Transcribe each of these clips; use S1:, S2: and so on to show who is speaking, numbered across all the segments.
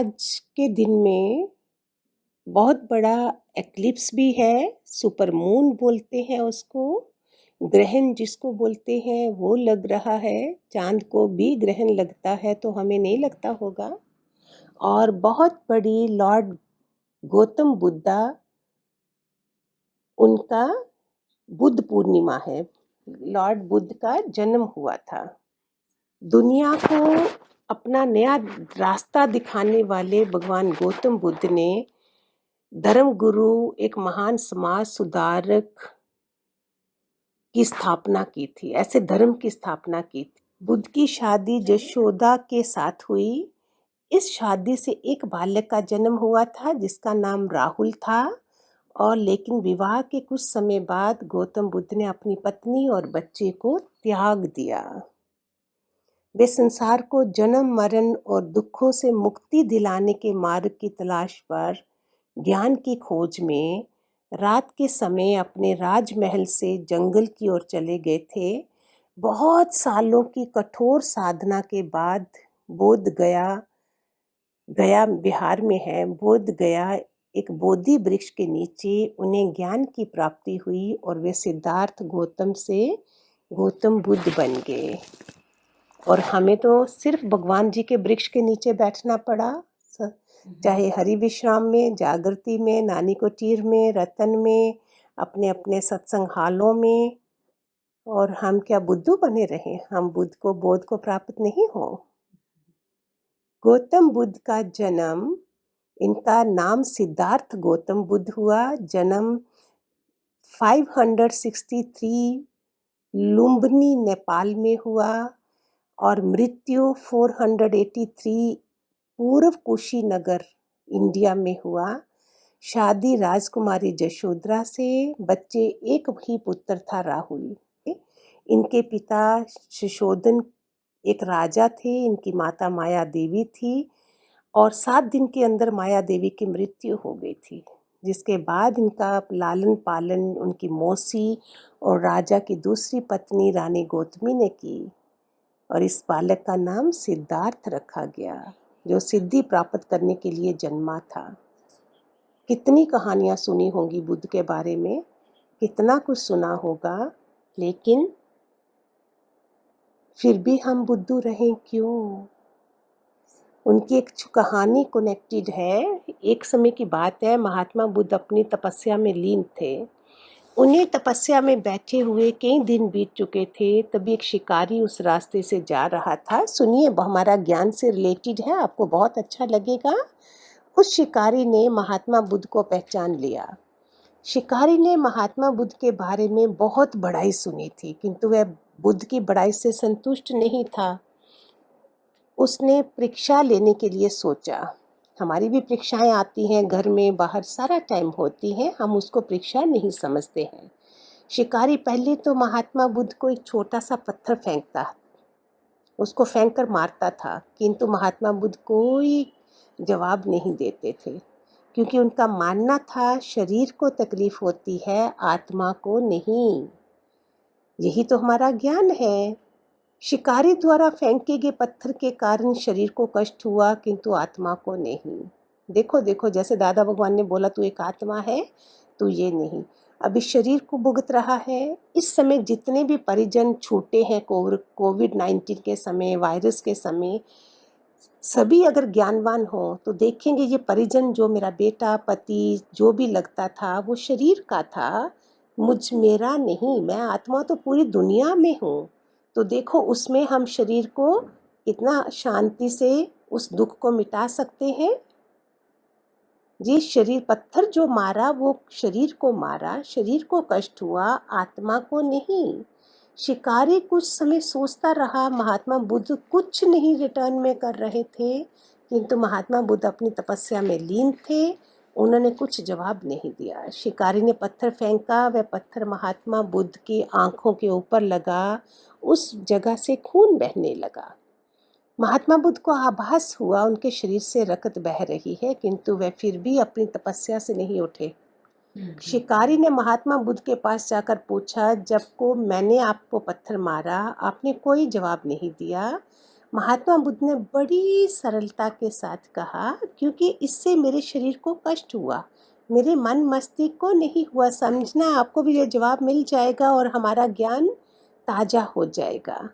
S1: आज के दिन में बहुत बड़ा एक्लिप्स भी है, सुपर मून बोलते हैं उसको, ग्रहण जिसको बोलते हैं वो लग रहा है। चाँद को भी ग्रहण लगता है तो हमें नहीं लगता होगा। और बहुत बड़ी लॉर्ड गौतम बुद्धा, उनका बुद्ध पूर्णिमा है। लॉर्ड बुद्ध का जन्म हुआ था। दुनिया को अपना नया रास्ता दिखाने वाले भगवान गौतम बुद्ध ने धर्म गुरु, एक महान समाज सुधारक की स्थापना की थी। ऐसे धर्म की स्थापना की थी। बुद्ध की शादी यशोदा के साथ हुई। इस शादी से एक बालक का जन्म हुआ था जिसका नाम राहुल था। और लेकिन विवाह के कुछ समय बाद गौतम बुद्ध ने अपनी पत्नी और बच्चे को त्याग दिया। वे संसार को जन्म, मरण और दुखों से मुक्ति दिलाने के मार्ग की तलाश पर, ज्ञान की खोज में रात के समय अपने राजमहल से जंगल की ओर चले गए थे। बहुत सालों की कठोर साधना के बाद बोध गया बिहार में है, बोध गया एक बोधि वृक्ष के नीचे उन्हें ज्ञान की प्राप्ति हुई और वे सिद्धार्थ गौतम से गौतम बुद्ध बन गए। और हमें तो सिर्फ भगवान जी के वृक्ष के नीचे बैठना पड़ा, चाहे हरि विश्राम में, जागृति में, नानी कुटीर में, रतन में, अपने अपने सत्संग हालों में। और हम क्या बुद्धू बने रहे? हम बुद्ध को बोध को प्राप्त नहीं हो। गौतम बुद्ध का जन्म, इनका नाम सिद्धार्थ गौतम बुद्ध हुआ। जन्म 563 लुम्बिनी नेपाल में हुआ और मृत्यु 483 पूर्व कुशीनगर इंडिया में हुआ। शादी राजकुमारी यशोधरा से। बच्चे एक ही पुत्र था, राहुल। इनके पिता सुशोधन एक राजा थे, इनकी माता माया देवी थी और 7 दिन के अंदर माया देवी की मृत्यु हो गई थी, जिसके बाद इनका लालन पालन उनकी मौसी और राजा की दूसरी पत्नी रानी गौतमी ने की और इस बालक का नाम सिद्धार्थ रखा गया, जो सिद्धि प्राप्त करने के लिए जन्मा था। कितनी कहानियाँ सुनी होंगी बुद्ध के बारे में, कितना कुछ सुना होगा, लेकिन फिर भी हम बुद्धू रहें क्यों? उनकी एक कहानी कनेक्टेड है। एक समय की बात है, महात्मा बुद्ध अपनी तपस्या में लीन थे। उन्हें तपस्या में बैठे हुए कई दिन बीत चुके थे, तभी एक शिकारी उस रास्ते से जा रहा था। सुनिए, हमारा ज्ञान से रिलेटेड है, आपको बहुत अच्छा लगेगा। उस शिकारी ने महात्मा बुद्ध को पहचान लिया। शिकारी ने महात्मा बुद्ध के बारे में बहुत बड़ाई सुनी थी, किंतु वह बुद्ध की बड़ाई से संतुष्ट नहीं था। उसने परीक्षा लेने के लिए सोचा। हमारी भी परीक्षाएं आती हैं, घर में बाहर सारा टाइम होती हैं, हम उसको परीक्षा नहीं समझते हैं। शिकारी पहले तो महात्मा बुद्ध को एक छोटा सा पत्थर फेंकता, उसको फेंक कर मारता था, किंतु महात्मा बुद्ध कोई जवाब नहीं देते थे, क्योंकि उनका मानना था शरीर को तकलीफ होती है, आत्मा को नहीं। यही तो हमारा ज्ञान है। शिकारी द्वारा फेंके गए पत्थर के कारण शरीर को कष्ट हुआ, किंतु आत्मा को नहीं। देखो देखो, जैसे दादा भगवान ने बोला तू एक आत्मा है, तू ये नहीं। अभी शरीर को भुगत रहा है। इस समय जितने भी परिजन छूटे हैं कोविड-19 के समय, वायरस के समय, सभी अगर ज्ञानवान हो तो देखेंगे ये परिजन, जो मेरा बेटा, पति, जो भी लगता था, वो शरीर का था, मेरा नहीं। मैं आत्मा तो पूरी दुनिया में हूँ। तो देखो, उसमें हम शरीर को कितना शांति से उस दुख को मिटा सकते हैं। ये शरीर, पत्थर जो मारा वो शरीर को मारा, शरीर को कष्ट हुआ, आत्मा को नहीं। शिकारी कुछ समय सोचता रहा, महात्मा बुद्ध कुछ नहीं रिटर्न में कर रहे थे, किंतु महात्मा बुद्ध अपनी तपस्या में लीन थे। उन्होंने कुछ जवाब नहीं दिया। शिकारी ने पत्थर फेंका, वह पत्थर महात्मा बुद्ध की आंखों के ऊपर लगा, उस जगह से खून बहने लगा। महात्मा बुद्ध को आभास हुआ उनके शरीर से रक्त बह रही है, किंतु वह फिर भी अपनी तपस्या से नहीं उठे। शिकारी ने महात्मा बुद्ध के पास जाकर पूछा, जब को मैंने आपको पत्थर मारा, आपने कोई जवाब नहीं दिया। महात्मा बुद्ध ने बड़ी सरलता के साथ कहा, क्योंकि इससे मेरे शरीर को कष्ट हुआ, मेरे मन मस्तिष्क को नहीं हुआ। समझना, आपको भी ये जवाब मिल जाएगा और हमारा ज्ञान ताजा हो जाएगा।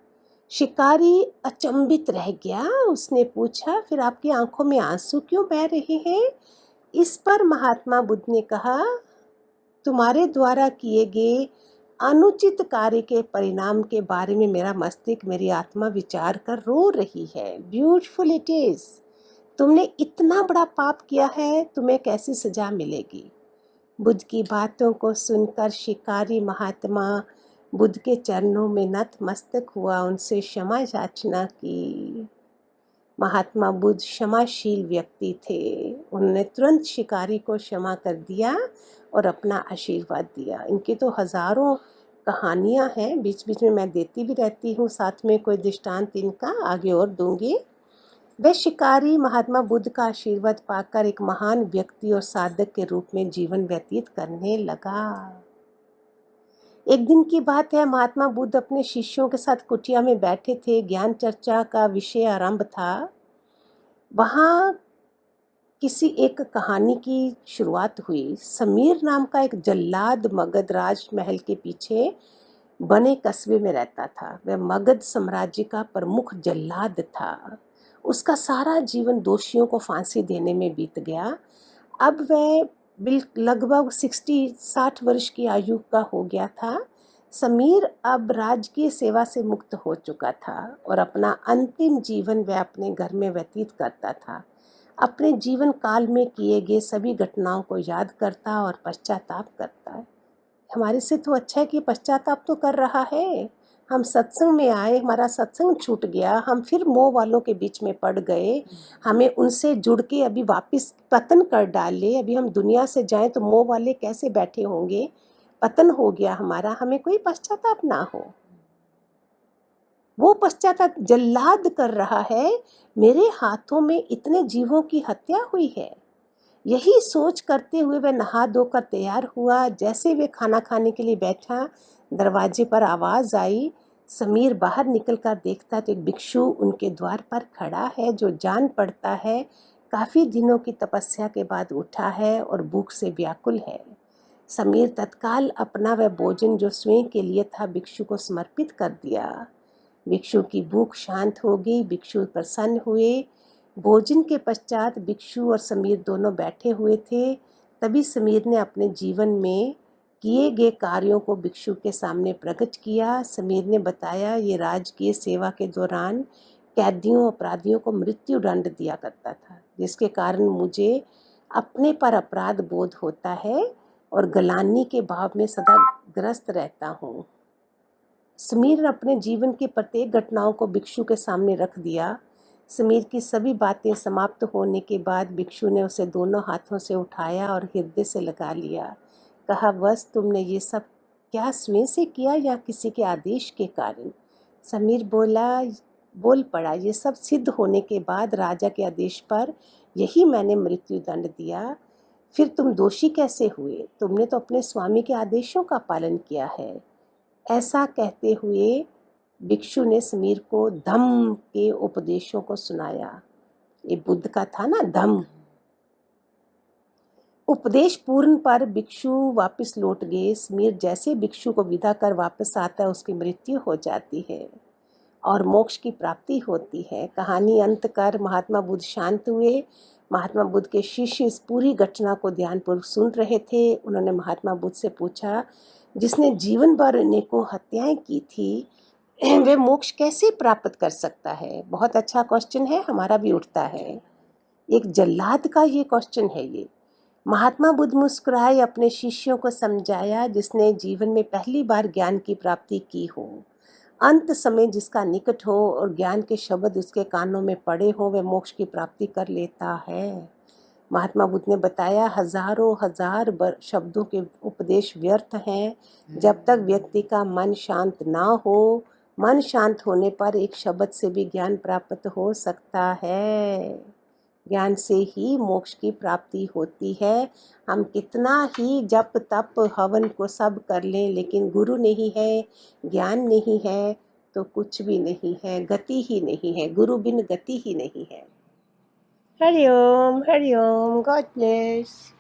S1: शिकारी अचंभित रह गया। उसने पूछा, फिर आपकी आंखों में आंसू क्यों बह रहे हैं? इस पर महात्मा बुद्ध ने कहा, तुम्हारे द्वारा किए गए अनुचित कार्य के परिणाम के बारे में मेरा मस्तिष्क, मेरी आत्मा विचार कर रो रही है। Beautiful it is. तुमने इतना बड़ा पाप किया है, तुम्हें कैसी सजा मिलेगी? बुद्ध की बातों को सुनकर शिकारी महात्मा बुद्ध के चरणों में नतमस्तक हुआ, उनसे क्षमा याचना की। महात्मा बुद्ध क्षमाशील व्यक्ति थे। उन्होंने तुरंत शिकारी को क्षमा कर दिया और अपना आशीर्वाद दिया। इनकी तो हजारों कहानियां हैं, बीच बीच में मैं देती भी रहती हूँ, साथ में कोई दृष्टांत इनका आगे और दूंगी। वह शिकारी महात्मा बुद्ध का आशीर्वाद पाकर एक महान व्यक्ति और साधक के रूप में जीवन व्यतीत करने लगा। एक दिन की बात है, महात्मा बुद्ध अपने शिष्यों के साथ कुटिया में बैठे थे। ज्ञान चर्चा का विषय आरंभ था। वहाँ किसी एक कहानी की शुरुआत हुई। समीर नाम का एक जल्लाद मगध राज महल के पीछे बने कस्बे में रहता था। वह मगध साम्राज्य का प्रमुख जल्लाद था। उसका सारा जीवन दोषियों को फांसी देने में बीत गया। अब वह लगभग 60 वर्ष की आयु का हो गया था। समीर अब राजकीय सेवा से मुक्त हो चुका था और अपना अंतिम जीवन वह अपने घर में व्यतीत करता था। अपने जीवन काल में किए गए सभी घटनाओं को याद करता और पश्चाताप करता है। हमारे से तो अच्छा है कि पश्चाताप तो कर रहा है। हम सत्संग में आए, हमारा सत्संग छूट गया, हम फिर मोह वालों के बीच में पड़ गए, हमें उनसे जुड़ के अभी वापस पतन कर डाले। अभी हम दुनिया से जाएं तो मोह वाले कैसे बैठे होंगे? पतन हो गया हमारा, हमें कोई पश्चाताप ना हो। वो पश्चाताप जल्लाद कर रहा है, मेरे हाथों में इतने जीवों की हत्या हुई है। यही सोच करते हुए वह नहा धोकर तैयार हुआ। जैसे वे खाना खाने के लिए बैठा, दरवाजे पर आवाज आई। समीर बाहर निकलकर देखता तो एक भिक्षु उनके द्वार पर खड़ा है, जो जान पड़ता है काफी दिनों की तपस्या के बाद उठा है और भूख से व्याकुल है। समीर तत्काल अपना वह भोजन जो स्वयं के लिए था भिक्षु को समर्पित कर दिया। भिक्षु की भूख शांत हो गई, भिक्षु प्रसन्न हुए। भोजन के पश्चात भिक्षु और समीर दोनों बैठे हुए थे। तभी समीर ने अपने जीवन में किए गए कार्यों को भिक्षु के सामने प्रकट किया। समीर ने बताया, ये राजकीय सेवा के दौरान कैदियों अपराधियों को मृत्यु दंड दिया करता था, जिसके कारण मुझे अपने पर अपराध बोध होता है और गलानी के भाव में सदा ग्रस्त रहता हूँ। समीर ने अपने जीवन की प्रत्येक घटनाओं को भिक्षु के सामने रख दिया। समीर की सभी बातें समाप्त होने के बाद भिक्षु ने उसे दोनों हाथों से उठाया और हृदय से लगा लिया। कहा, बस तुमने ये सब क्या स्वयं से किया या किसी के आदेश के कारण? समीर बोल पड़ा, ये सब सिद्ध होने के बाद राजा के आदेश पर यही मैंने मृत्यु दंड दिया। फिर तुम दोषी कैसे हुए? तुमने तो अपने स्वामी के आदेशों का पालन किया है। ऐसा कहते हुए भिक्षु ने समीर को धम्म के उपदेशों को सुनाया। ये बुद्ध का था ना, धम्म। उपदेश पूर्ण पर भिक्षु वापस लौट गए। समीर जैसे भिक्षु को विदा कर वापस आता है, उसकी मृत्यु हो जाती है और मोक्ष की प्राप्ति होती है। कहानी अंत कर महात्मा बुद्ध शांत हुए। महात्मा बुद्ध के शिष्य इस पूरी घटना को ध्यानपूर्वक सुन रहे थे। उन्होंने महात्मा बुद्ध से पूछा, जिसने जीवन भर अनेकों हत्याएं की थी, वे मोक्ष कैसे प्राप्त कर सकता है? बहुत अच्छा क्वेश्चन है, हमारा भी उठता है। एक जल्लाद का ये क्वेश्चन है। ये महात्मा बुद्ध मुस्कुराए, अपने शिष्यों को समझाया, जिसने जीवन में पहली बार ज्ञान की प्राप्ति की हो, अंत समय जिसका निकट हो और ज्ञान के शब्द उसके कानों में पड़े हो, वह मोक्ष की प्राप्ति कर लेता है। महात्मा बुद्ध ने बताया, हजारों हजार शब्दों के उपदेश व्यर्थ हैं जब तक व्यक्ति का मन शांत ना हो। मन शांत होने पर एक शब्द से भी ज्ञान प्राप्त हो सकता है। ज्ञान से ही मोक्ष की प्राप्ति होती है। हम कितना ही जप तप हवन को सब कर लें, लेकिन गुरु नहीं है, ज्ञान नहीं है, तो कुछ भी नहीं है, गति ही नहीं है, गुरु बिन गति ही नहीं है। Hariom, Hariom, God bless.